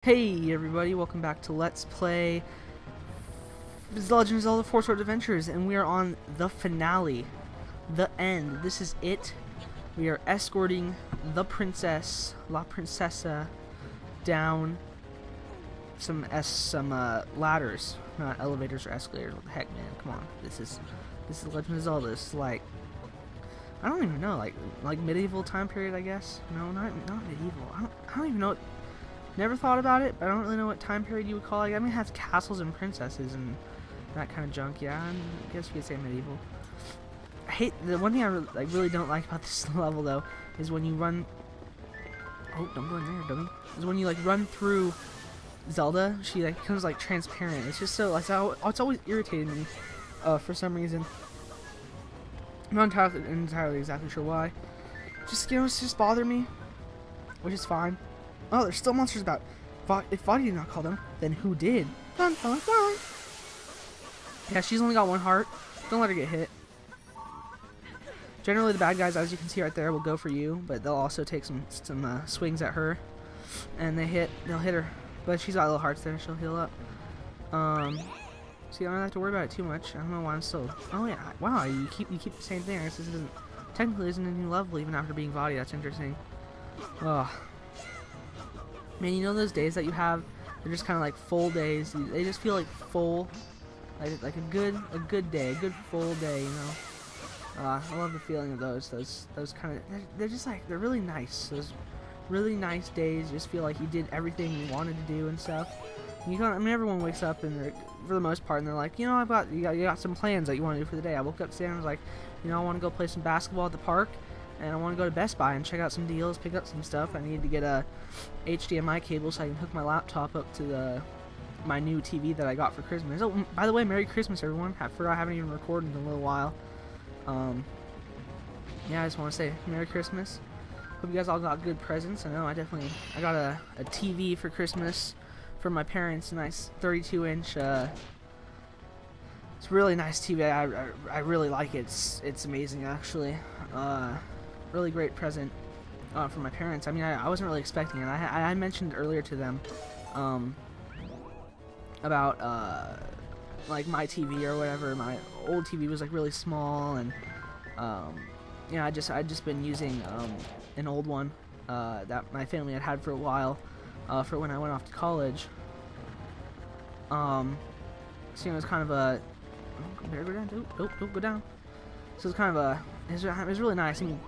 Hey everybody, welcome back to Let's Play The Legend of Zelda 4 Swords Adventures, and we are on the finale, the end. This is it. We are escorting the princess, La Princesa, down some ladders, not elevators or escalators. What the heck, man? Come on, this is Legend of Zelda. This is like, I don't even know, like medieval time period, I guess. No, not medieval. I don't even know. Never thought about it, but I don't really know what time period you would call it. I mean, it has castles and princesses and that kind of junk. Yeah, I guess you could say medieval. I hate the one thing I really don't like about this level though is when you run. Oh, don't go in there, dummy. Is when you like run through Zelda, she like becomes like transparent. It's just so it's always irritated me for some reason. I'm not entirely exactly sure why. Just it's just bothered me, which is fine. Oh, there's still monsters about. If Vaudi did not call them, then who did? Dun, dun, dun. Yeah, she's only got one heart. Don't let her get hit. Generally, the bad guys, as you can see right there, will go for you, but they'll also take some swings at her, and they'll hit her. But she's got little hearts there; she'll heal up. See, I don't have to worry about it too much. I don't know why I'm still. Oh yeah, wow! You keep the same thing. I guess this technically isn't a new level even after being Vaudi. That's interesting. Oh. Man, you know those days that you have, they're just kind of like full days. They just feel like full, like a good day, a good full day. You know, I love the feeling of those kind of. They're just like they're really nice. Those really nice days. You just feel like you did everything you wanted to do and stuff. And I mean, everyone wakes up and they're, for the most part, and they're like, you know, you got some plans that you want to do for the day. I woke up today and I was like, you know, I want to go play some basketball at the park. And I want to go to Best Buy and check out some deals, pick up some stuff. I need to get a HDMI cable so I can hook my laptop up to my new TV that I got for Christmas. Oh, by the way, Merry Christmas, everyone. I forgot I haven't even recorded in a little while. Yeah, I just want to say Merry Christmas. Hope you guys all got good presents. I know I got a TV for Christmas from my parents. A nice 32-inch. It's a really nice TV. I really like it. It's amazing, actually. Really great present from my parents. I mean, I wasn't really expecting it. I mentioned earlier to them about like my TV or whatever. My old TV was like really small, and you know, I'd just been using an old one that my family had for a while for when I went off to college. So you know, it was kind of a better go down. Don't go down. So it's kind of it was really nice. I mean,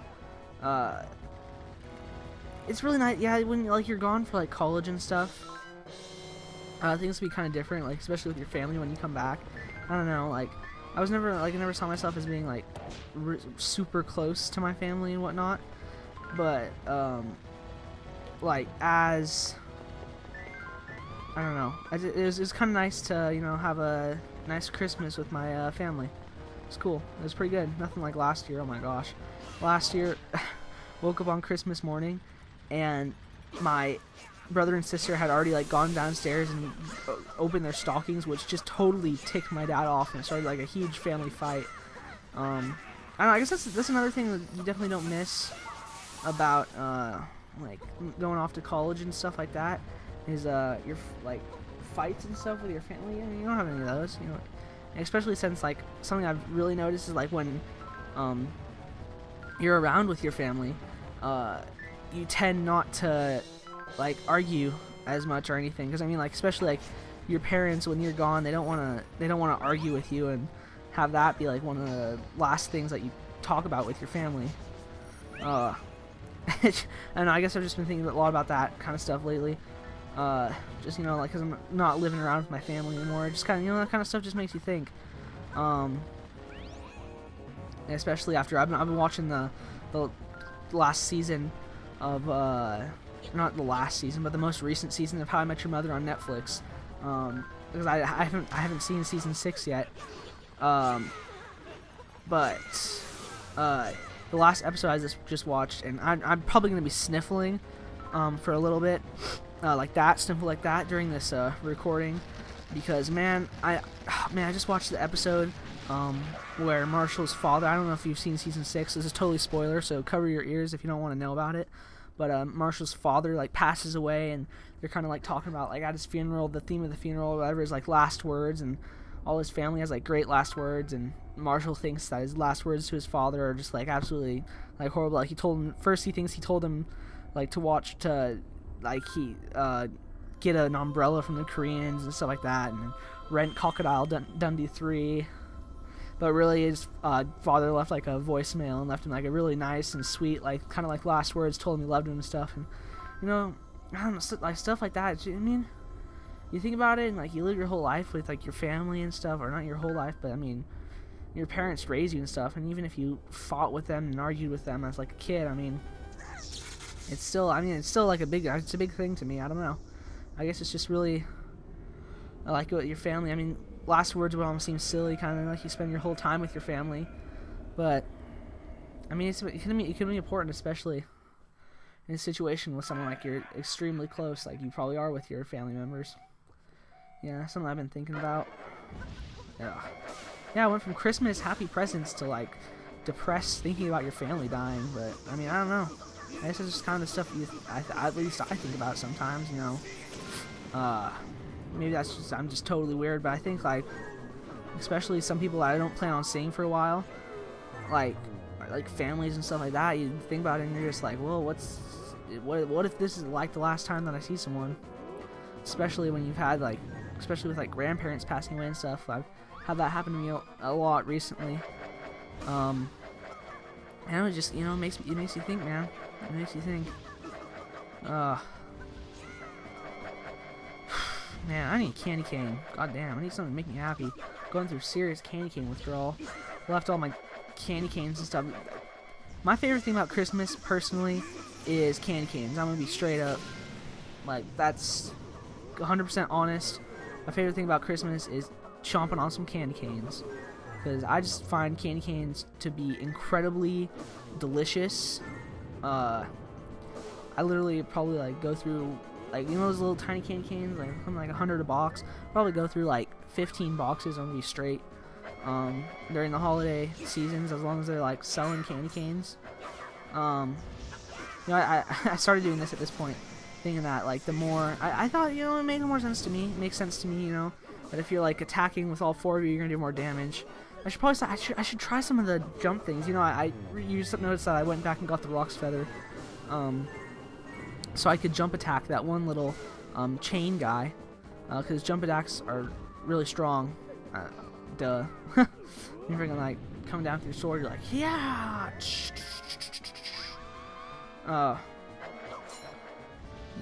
it's really nice. Yeah, when like you're gone for like college and stuff, things will be kind of different. Like especially with your family when you come back. I don't know. Like I never saw myself as being like super close to my family and whatnot. But like as I don't know, it was kind of nice to, you know, have a nice Christmas with my family. It's cool. It was pretty good. Nothing like last year. Oh my gosh. Last year, woke up on Christmas morning, and my brother and sister had already like gone downstairs and opened their stockings, which just totally ticked my dad off, and it started like a huge family fight. I don't know, I guess that's another thing that you definitely don't miss about like going off to college and stuff like that is your like fights and stuff with your family. I mean, you don't have any of those, you know. Especially since like something I've really noticed is like when you're around with your family, you tend not to like argue as much or anything. Because I mean, like especially like your parents, when you're gone, they don't want to argue with you and have that be like one of the last things that you talk about with your family. And I guess I've just been thinking a lot about that kind of stuff lately. Just, you know, like, because I'm not living around with my family anymore. Just kind of, you know, that kind of stuff just makes you think. Especially after I've been watching the last season of, not the last season, but the most recent season of How I Met Your Mother on Netflix. Because I haven't seen season 6 yet. But the last episode I just watched, and I'm probably going to be sniffling for a little bit. Sniffle like that during this recording, because man, I just watched the episode where Marshall's father. I don't know if you've seen season 6. This is totally spoiler, so cover your ears if you don't want to know about it. but Marshall's father like passes away, and they're kind of like talking about like at his funeral, the theme of the funeral or whatever is like last words, and all his family has like great last words, and Marshall thinks that his last words to his father are just like absolutely like horrible. Like he told him like to watch to like he get an umbrella from the Koreans and stuff like that, and rent Crocodile Dundee 3. But really, his father left like a voicemail and left him like a really nice and sweet, like kind of like last words, told him he loved him and stuff. And you know, I don't know, like stuff like that. I mean, you think about it, and like you live your whole life with like your family and stuff, or not your whole life, but I mean, your parents raised you and stuff. And even if you fought with them and argued with them as like a kid, I mean, it's still like it's a big thing to me. I don't know. I guess it's just really, I like it with your family. I mean, last words would almost seem silly, kind of like you spend your whole time with your family, but I mean, it can be important, especially in a situation with someone like you're extremely close, like you probably are with your family members. Yeah, something I've been thinking about. Yeah, I went from Christmas happy presents to like depressed thinking about your family dying. But I mean, I don't know. I guess it's just kind of the stuff at least I think about sometimes, you know. Maybe I'm just totally weird, but I think like, especially some people that I don't plan on seeing for a while, like families and stuff like that, you think about it and you're just like, well, what if this is like the last time that I see someone? Especially when you've had like, especially with like grandparents passing away and stuff. I've had that happen to me a lot recently. And it just, you know, it makes you think, man. It makes you think. Man, I need candy cane. God damn, I need something to make me happy. Going through serious candy cane withdrawal. Left all my candy canes and stuff. My favorite thing about Christmas, personally, is candy canes. I'm gonna be straight up. Like, that's 100% honest. My favorite thing about Christmas is chomping on some candy canes. Because I just find candy canes to be incredibly delicious. I literally probably like go through, like, you know those little tiny candy canes, like something like 100 a box. Probably go through like 15 boxes on me straight during the holiday seasons, as long as they're like selling candy canes. You know, I started doing this at this point, thinking that like the more I thought, you know, it made more sense to me. It makes sense to me, you know, that if you're like attacking with all four of you, you're gonna do more damage. I should probably I should try some of the jump things. You know, you just noticed that I went back and got the Rock's Feather, so I could jump attack that one little chain guy, because jump attacks are really strong. Duh. You're freaking like coming down with your sword. You're like, yeah.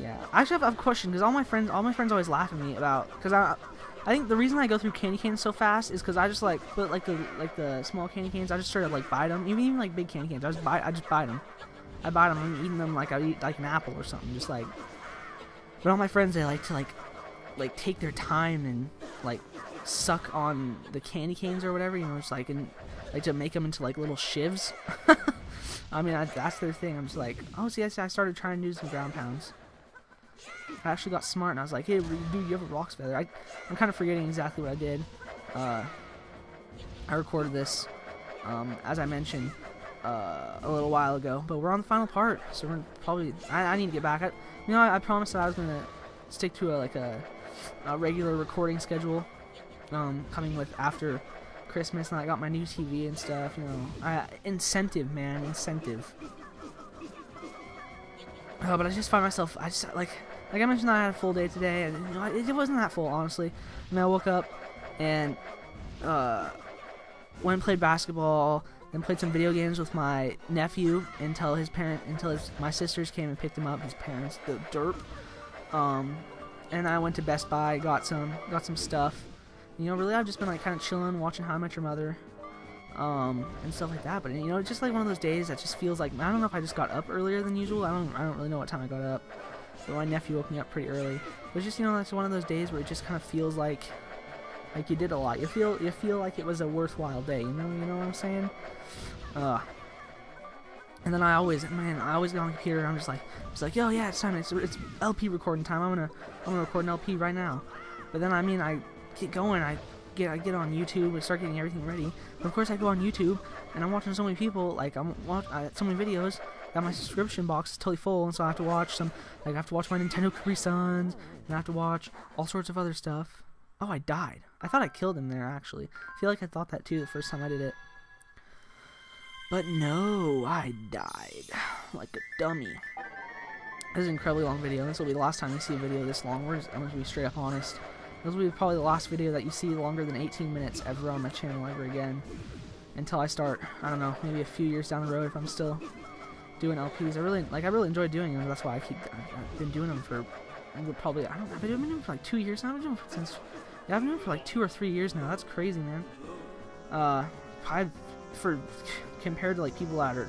Yeah. I actually have a question, because all my friends always laugh at me about, because I think the reason I go through candy canes so fast is because I just like put like the small candy canes. I just sort of like bite them. Even like big candy canes, I just bite them. I bite them and eating them like I eat like an apple or something. Just like, but all my friends, they like to like take their time and like suck on the candy canes or whatever, you know, just like, and like to make them into like little shivs. I mean, that's their thing. I'm just like, oh, see, I started trying to do some ground pounds. I actually got smart and I was like, hey, dude, you have a Rock's Feather. I'm kind of forgetting exactly what I did. I recorded this, as I mentioned, a little while ago, but we're on the final part, so we're probably, I need to get back. I promised that I was going to stick to a regular recording schedule, coming with after Christmas, and I got my new TV and stuff, you know. Incentive, man, incentive. But I just find myself, like I mentioned, I had a full day today, and you know, it wasn't that full, honestly. I mean, I woke up and went and played basketball, then played some video games with my nephew until my sisters came and picked him up, his parents, the derp. And I went to Best Buy, got some stuff. You know, really, I've just been like kind of chilling, watching How I Met Your Mother, and stuff like that. But you know, it's just like one of those days that just feels like, I don't know if I just got up earlier than usual. I don't really know what time I got up. But my nephew woke me up pretty early. But just, you know, that's one of those days where it just kind of feels like you did a lot. You feel like it was a worthwhile day. You know what I'm saying? And then I always get on the computer and I'm just like, yo, yeah, it's time. It's LP recording time. I'm gonna record an LP right now. But then I get going. I get on YouTube and start getting everything ready. But of course I go on YouTube and I'm watching so many people, like so many videos, Got my subscription box is totally full, and so I have to watch some, like I have to watch my Nintendo Capri Suns, and I have to watch all sorts of other stuff. Oh, I died. I thought I killed him there, actually. I feel like I thought that too the first time I did it. But no, I died. Like a dummy. This is an incredibly long video. This will be the last time you see a video this long. I'm going to be straight up honest. This will be probably the last video that you see longer than 18 minutes ever on my channel ever again. Until I start, I don't know, maybe a few years down the road if I'm still doing LPs. I really enjoy doing them. That's why I've been doing them for probably, I don't know, I've been doing them for like 2 years now. I've been doing them since, yeah, I've been doing them for like 2 or 3 years now. That's crazy, man. Compared to like people that are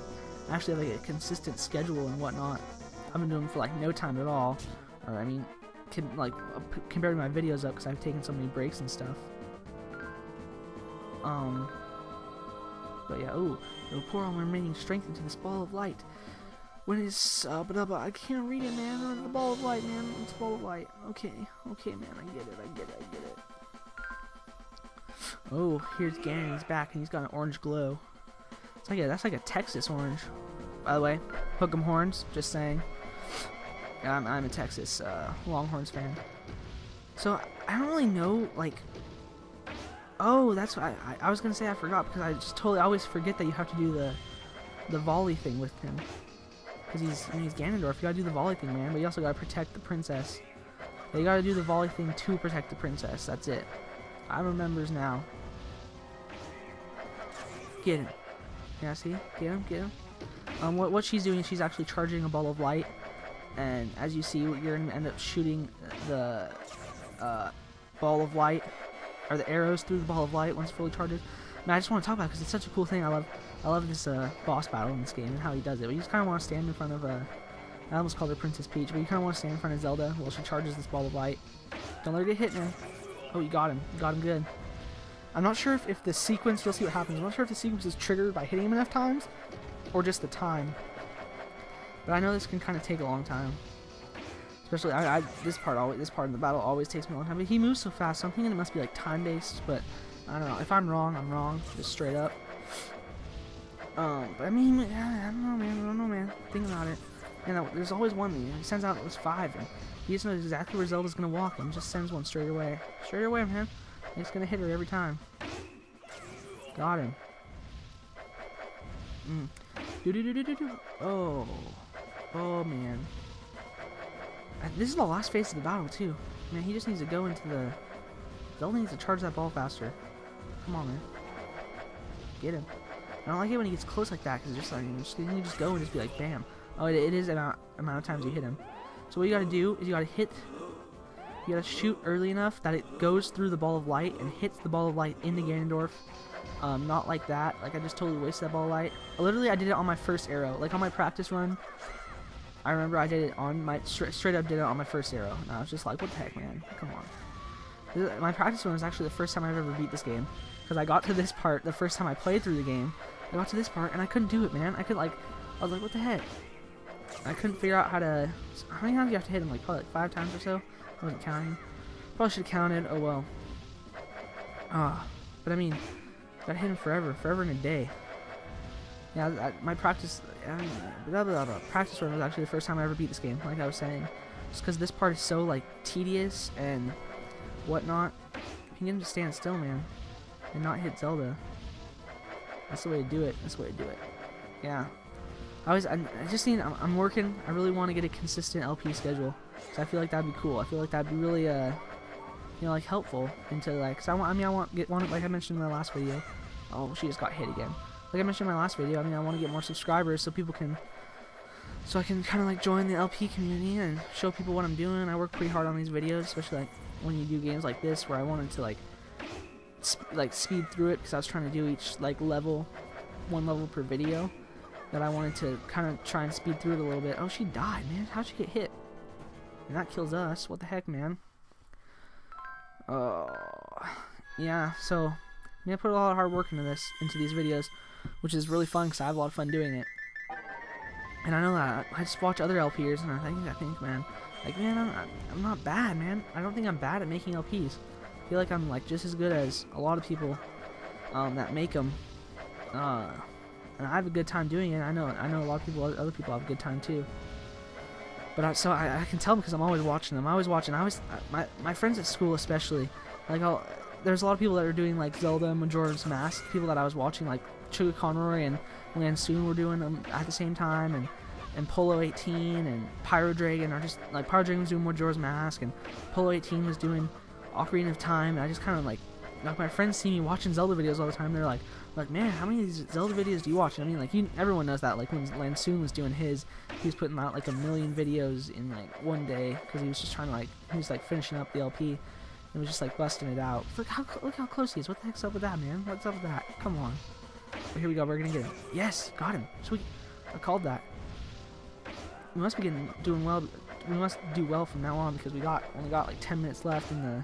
actually have like a consistent schedule and whatnot, I've been doing them for like no time at all. Or I mean, compared to my videos up because I've taken so many breaks and stuff. But yeah, ooh, it'll pour all my remaining strength into this ball of light. When it is, I can't read it, man. The ball of light, man. It's a ball of light. Okay, man. I get it. Oh, here's Ganon. He's back, and he's got an orange glow. That's like a Texas orange. By the way, hook 'em horns. Just saying. Yeah, I'm a Texas Longhorns fan. So I don't really know, like. Oh, that's what I was gonna say. I forgot because I just totally always forget that you have to do the volley thing with him. Because he's Ganondorf. You gotta do the volley thing, man. But you also gotta protect the princess. Yeah, you gotta do the volley thing to protect the princess. That's it. I remembers now. Get him. Yeah, see? Get him. What she's doing is she's actually charging a ball of light. And as you see, you're gonna end up shooting the ball of light, or the arrows through the ball of light once fully charged. And I just want to talk about it because it's such a cool thing. I love this boss battle in this game and how he does it. But you just kind of want to stand in front of I almost called her Princess Peach, but you kind of want to stand in front of Zelda while she charges this ball of light. Don't let her get hit, man. Oh, you got him. You got him good. I'm not sure if the sequence, you'll see what happens. I'm not sure if the sequence is triggered by hitting him enough times or just the time. But I know this can kind of take a long time. Especially, this part of the battle always takes me a long time. But he moves so fast, so I'm thinking it must be like time-based, but I don't know. If I'm wrong, I'm wrong. Just straight up. But I mean, I don't know, man. Think about it. And there's always one. He sends out 5, and he just knows exactly where Zelda's gonna walk, and just sends one straight away. Straight away, man. He's gonna hit her every time. Got him. Oh man. This is the last phase of the battle too. Man, he just needs to go into the. Zelda needs to charge that ball faster. Come on, man. Get him. I don't like it when he gets close like that because it's just like you just go and just be like, bam. Oh, it is amount of times you hit him. So what you gotta do is you gotta shoot early enough that it goes through the ball of light and hits the ball of light into Ganondorf. Not like that. Like I just totally wasted that ball of light. Literally, I did it on my first arrow. Like on my practice run, I remember I did it on my straight up did it on my first arrow. And I was just like, what the heck, man? Come on. My practice run was actually the first time I've ever beat this game because I got to this part the first time I played through the game. I got to this part and I couldn't do it, man. I was like, what the heck? I couldn't figure out how to. How many times do you have to hit him? Like probably like 5 times or so. I wasn't counting. Probably should have counted. Oh well. But I mean, gotta hit him forever and a day. Yeah, my practice practice run was actually the first time I ever beat this game. Like I was saying, just because this part is so like tedious and whatnot. You can get him to stand still, man, and not hit Zelda. That's the way to do it. Yeah. I'm working. I really want to get a consistent LP schedule. So I feel like that'd be cool. I feel like that'd be really, like helpful into like. Cause I want to get one. Like I mentioned in my last video. Oh, she just got hit again. Like I mentioned in my last video. I want to get more subscribers so people can. So I can kind of like join the LP community and show people what I'm doing. I work pretty hard on these videos, especially like when you do games like this where I wanted to like speed through it because I was trying to do each like level, 1 level per video. That I wanted to kind of try and speed through it a little bit. Oh, she died, man. How'd she get hit? And that kills us. What the heck, man? Oh, yeah. So, I put a lot of hard work into these videos, which is really fun because I have a lot of fun doing it. And I know that I just watch other LPers and I think, man, like, man, I'm not bad, man. I don't think I'm bad at making LPs. I feel like I'm like just as good as a lot of people that make them. and I have a good time doing it. I know a lot of people, other people have a good time too. But I can tell because I'm always watching them. My friends at school especially, like there's a lot of people that are doing like Zelda and Majora's Mask. People that I was watching, like Sugar Conroy and Lansoon, were doing them at the same time, and Polo 18 and Pyro Dragon are just like Pyro Dragon was doing Majora's Mask, and Polo 18 was doing Ocarina of Time. And I just kind of like my friends see me watching Zelda videos all the time. They're like, man, how many of these Zelda videos do you watch? And I mean, like, everyone knows that. Like when Lansoon was doing his, he was putting out like 1 million videos in like one day because he was just trying to he was like finishing up the LP. It was just like busting it out. Look how close he is. What the heck's up with that, man? What's up with that? Come on. But here we go. We're gonna get him. Yes, got him. Sweet. I called that. We must be doing well. We must do well from now on because we only got like 10 minutes left in the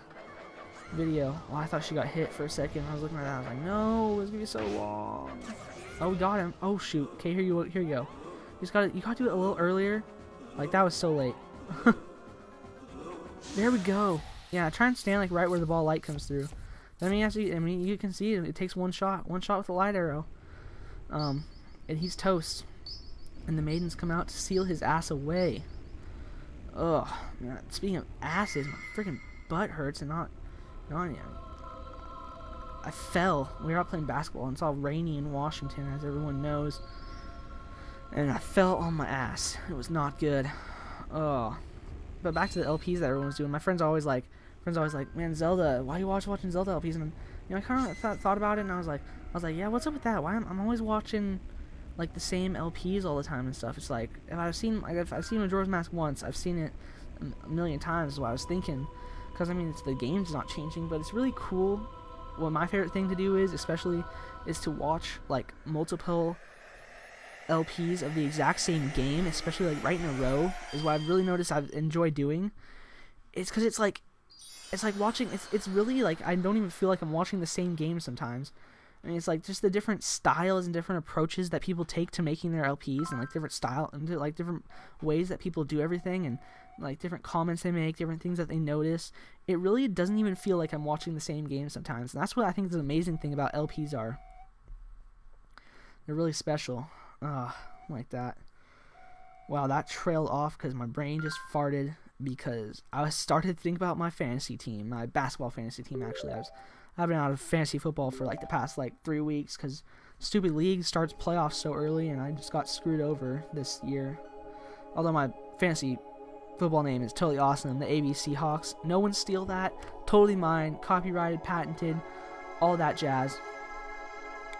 video. Oh, I thought she got hit for a second. I was looking at that. I was like, no, it's gonna be so long. Oh, we got him. Oh shoot. Okay, here you go. You gotta do it a little earlier. Like that was so late. There we go. Yeah, try and stand like right where the ball light comes through. I mean, you can see it takes one shot with a light arrow. And he's toast. And the maidens come out to seal his ass away. Ugh, man, speaking of asses, my freaking butt hurts and not yet. I fell. We were out playing basketball and it's all rainy in Washington, as everyone knows. And I fell on my ass. It was not good. Oh. But back to the LPs that everyone was doing. My friends always like, man, Zelda, why are you watching Zelda LPs? And I kind of thought about it, and I was like, yeah, what's up with that? Why I'm always watching like the same LPs all the time and stuff. It's like if I've seen Majora's Mask once, I've seen it a million times. Is what I was thinking, because I mean the game's not changing, but it's really cool. What my favorite thing to do is to watch like multiple LPs of the exact same game, especially like right in a row, is what I've really noticed I've enjoyed doing. It's because it's like watching, it's really like I don't even feel like I'm watching the same game sometimes. I mean, it's like just the different styles and different approaches that people take to making their LPs, and like different style and like different ways that people do everything, and like different comments they make, different things that they notice. It really doesn't even feel like I'm watching the same game sometimes, and that's what I think the amazing thing about LPs are. They're really special. Like that. Wow, that trailed off because my brain just farted because I started to think about my fantasy team, my basketball fantasy team. Actually, I've been out of fantasy football for like the past like 3 weeks because stupid league starts playoffs so early, and I just got screwed over this year. Although my fantasy football name is totally awesome, the ABC Hawks. No one steal that. Totally mine. Copyrighted, patented, all that jazz.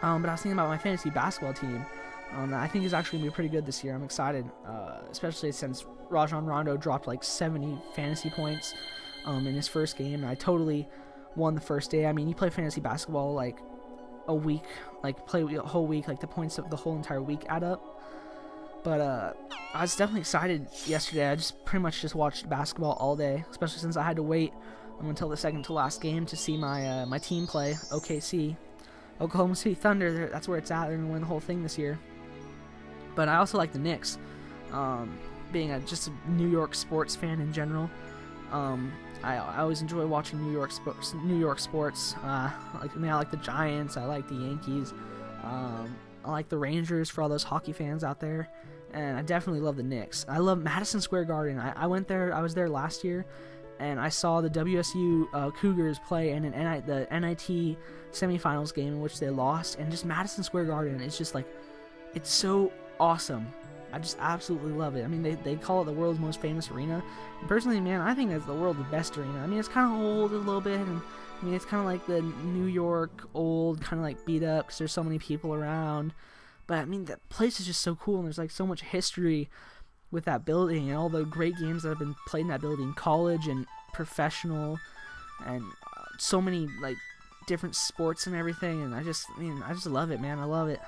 But I was thinking about my fantasy basketball team. I think he's actually going to be pretty good this year. I'm excited, especially since Rajon Rondo dropped like 70 fantasy points in his first game, and I totally won the first day. I mean, you play fantasy basketball like a week, like play a whole week, like the points of the whole entire week add up. But I was definitely excited yesterday. I just pretty much just watched basketball all day, especially since I had to wait until the second to last game to see my my team play, OKC. Oklahoma City Thunder, that's where it's at. They're going to win the whole thing this year. But I also like the Knicks, being just a New York sports fan in general. I always enjoy watching New York sports. I like the Giants. I like the Yankees. I like the Rangers for all those hockey fans out there. And I definitely love the Knicks. I love Madison Square Garden. I went there. I was there last year, and I saw the WSU Cougars play in the NIT semifinals game in which they lost. And just Madison Square Garden is just like, it's so awesome. I just absolutely love it. I mean, they call it the world's most famous arena. Personally, man, I think it's the world's best arena. I mean, it's kind of old a little bit, and I mean, it's kind of like the New York old, kind of like beat up because there's so many people around. But I mean, that place is just so cool, and there's like so much history with that building and all the great games that have been played in that building, college and professional, and so many like different sports and everything. And I just love it, man. I love it.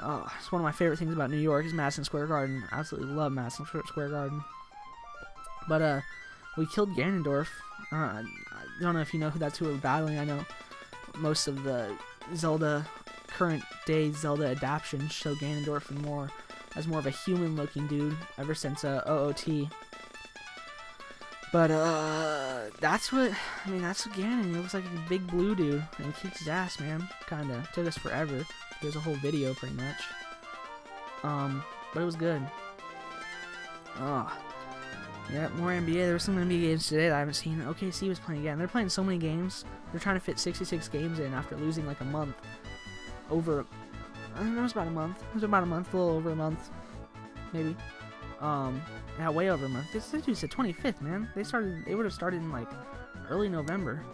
Oh, it's one of my favorite things about New York is Madison Square Garden. I absolutely love Madison Square Garden. But we killed Ganondorf. I don't know if you know who that's who we're battling. I know most of the current day Zelda adaptations show Ganondorf as more of a human looking dude ever since OOT. But that's what that's Ganon. He looks like a big blue dude, and he kicks his ass, man. Kinda took us forever. There's a whole video, pretty much. But it was good. Yeah, more NBA. There were some NBA games today that I haven't seen. OKC was playing again. They're playing so many games. They're trying to fit 66 games in after losing like a month. I don't know, it was about a month. It was about a month, a little over a month, maybe. Yeah, way over a month. This dude said 25th, man. They would have started in like early November.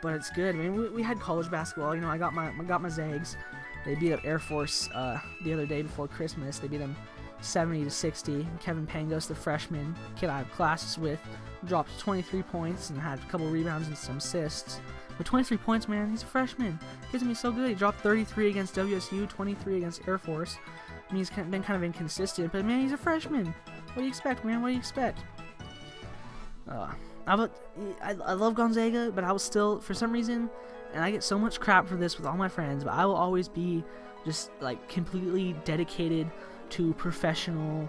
But it's good. I mean, we had college basketball. You know, I got my Zags. They beat up Air Force the other day before Christmas. They beat them 70-60. Kevin Pangos, the freshman kid I have classes with, dropped 23 points and had a couple rebounds and some assists. But 23 points, man, he's a freshman. He's gonna be so good. He dropped 33 against WSU, 23 against Air Force. I mean, he's been kind of inconsistent, but man, he's a freshman. What do you expect, man? What do you expect? I love Gonzaga, but I will still, for some reason, and I get so much crap for this with all my friends, but I will always be just like completely dedicated to professional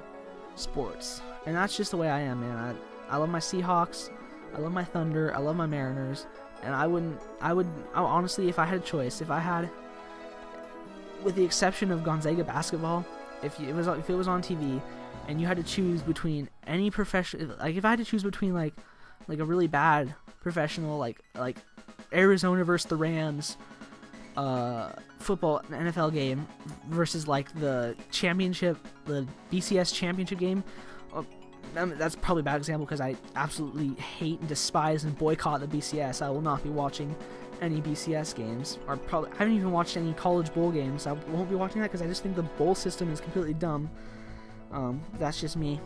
sports. And that's just the way I am, man. I love my Seahawks, I love my Thunder, I love my Mariners, and I would honestly, if I had a choice, with the exception of Gonzaga basketball, if it was on TV and you had to choose between any professional, like if I had to choose between like a really bad professional like Arizona versus the Rams football NFL game versus like the BCS championship game, that's probably a bad example because I absolutely hate and despise and boycott the BCS. I will not be watching any BCS games, or probably I haven't even watched any college bowl games. I won't be watching that because I just think the bowl system is completely dumb. That's just me.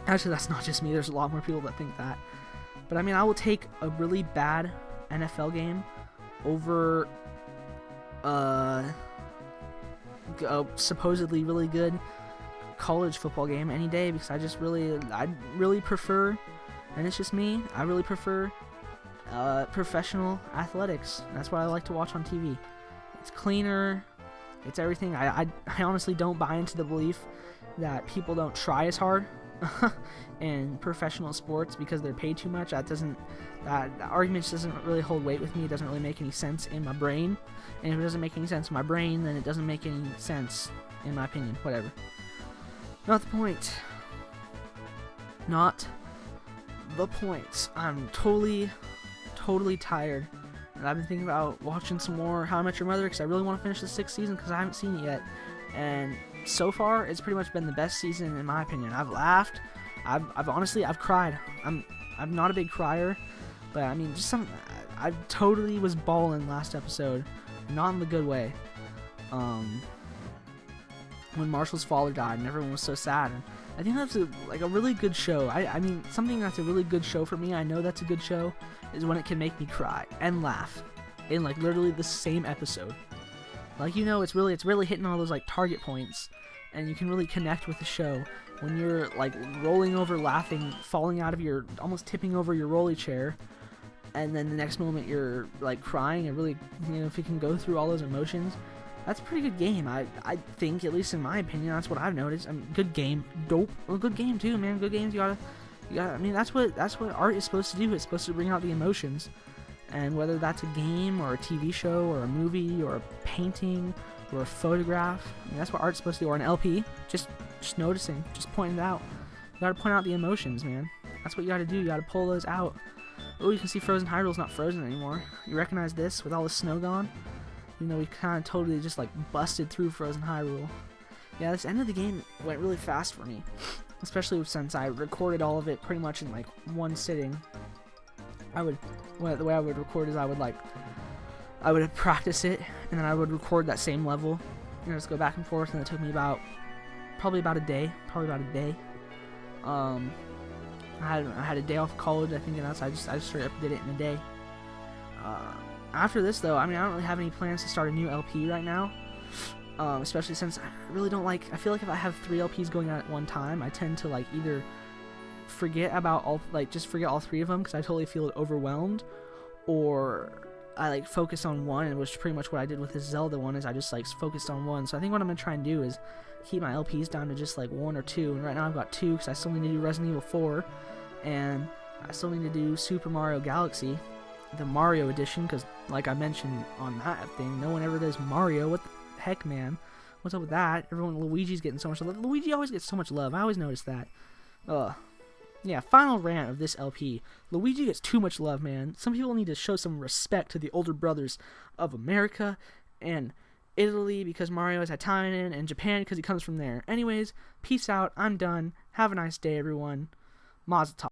Actually, that's not just me. There's a lot more people that think that. But I mean, I will take a really bad NFL game over a supposedly really good college football game any day, because I really prefer, and it's just me, I really prefer professional athletics. That's what I like to watch on TV. It's cleaner, it's everything. I honestly don't buy into the belief that people don't try as hard in professional sports because they're paid too much. That argument just doesn't really hold weight with me. It doesn't really make any sense in my brain, and if it doesn't make any sense in my brain, then it doesn't make any sense in my opinion. Whatever. Not the point. Not the point. I'm totally tired, and I've been thinking about watching some more How I Met Your Mother because I really want to finish the 6th season because I haven't seen it yet. And so far, it's pretty much been the best season in my opinion. I've laughed. I've honestly cried. I'm not a big crier, but I mean, I totally was bawling last episode, not in the good way. When Marshall's father died and everyone was so sad. And I think that's a really good show. I mean, something that's a really good show for me, I know that's a good show, is when it can make me cry and laugh in like literally the same episode. Like, you know, it's really hitting all those like target points, and you can really connect with the show when you're like rolling over laughing, falling out of almost tipping over your rolly chair, and then the next moment you're like crying, and really, you know, if you can go through all those emotions, that's a pretty good game. I think, at least in my opinion, that's what I've noticed. I mean, good game, dope. Well, good game too, man. Good games, you gotta. I mean, that's what art is supposed to do. It's supposed to bring out the emotions, and whether that's a game or a TV show or a movie or a painting or a photograph, I mean, that's what art's supposed to do. Or an LP, just noticing, just pointing it out. You gotta point out the emotions, man. That's what you gotta do. You gotta pull those out. Oh, you can see Frozen Hyrule's not frozen anymore. You recognize this with all the snow gone? You know, we kind of totally just like busted through Frozen Hyrule. Yeah, this end of the game went really fast for me, especially since I recorded all of it pretty much in like one sitting. The way I would record is I would practice it, and then I would record that same level, and just go back and forth, and it took me probably about a day. I had a day off of college, I think, and I just straight up did it in a day. After this, though, I mean, I don't really have any plans to start a new LP right now, especially since I really don't like. I feel like if I have 3 LPs going on at one time, I tend to like either forget all 3 of them because I totally feel overwhelmed, or I like focused on one, and which is pretty much what I did with this Zelda one, is I just like focused on one. So I think what I'm gonna try and do is keep my LPs down to just like 1 or 2, and right now I've got 2 because I still need to do Resident Evil 4, and I still need to do Super Mario Galaxy, the Mario edition, because like I mentioned on that thing, no one ever does Mario. What the heck, man? What's up with that? Luigi's getting so much love. Luigi always gets so much love. I always notice that. Ugh. Yeah, final rant of this LP. Luigi gets too much love, man. Some people need to show some respect to the older brothers of America and Italy because Mario is Italian, and Japan because he comes from there. Anyways, peace out. I'm done. Have a nice day, everyone. Mazel tov.